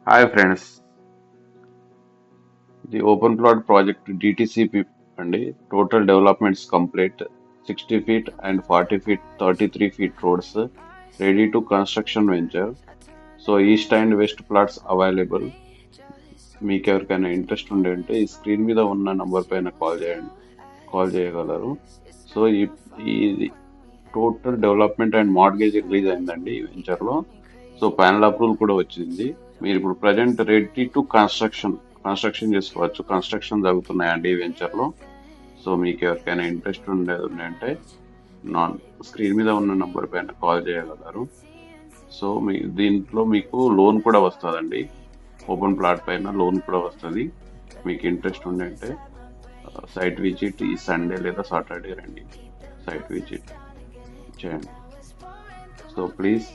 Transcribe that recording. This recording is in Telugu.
Hi friends, the open plot project DTCP and total developments complete 60 feet and 40 feet 33 feet roads ready to construction venture. So east and west plots available. మీకు ఎవరికైనా ఇంట్రెస్ట్ ఉండే ఉంటే ఈ స్క్రీన్ మీద ఉన్న నంబర్ పైన కాల్ చేయగలరు. సో ఈ total development and mortgage release అయిందండి ఈ వెంచర్ లో. సో ప్యానల్ అప్రూవల్ కూడా వచ్చింది. మీరు ఇప్పుడు ప్రజెంట్ రెడీ టు కన్స్ట్రక్షన్ చేసుకోవచ్చు. కన్స్ట్రక్షన్ జరుగుతున్నాయండి ఈ వెంచర్ లో. సో మీకు ఎవరికైనా ఇంట్రెస్ట్ అంటే నాన్ స్క్రీన్ మీద ఉన్న నంబర్ పైన కాల్ చేయగలరు. సో దీంట్లో మీకు లోన్ కూడా వస్తుందండి. ఓపెన్ ప్లాట్ పైన లోన్ కూడా వస్తుంది. మీకు ఇంట్రెస్ట్ అంటే సైట్ విజిట్ ఈ సండే లేదా సాటర్డే రండి. సైట్ విజిట్ చేయండి. So please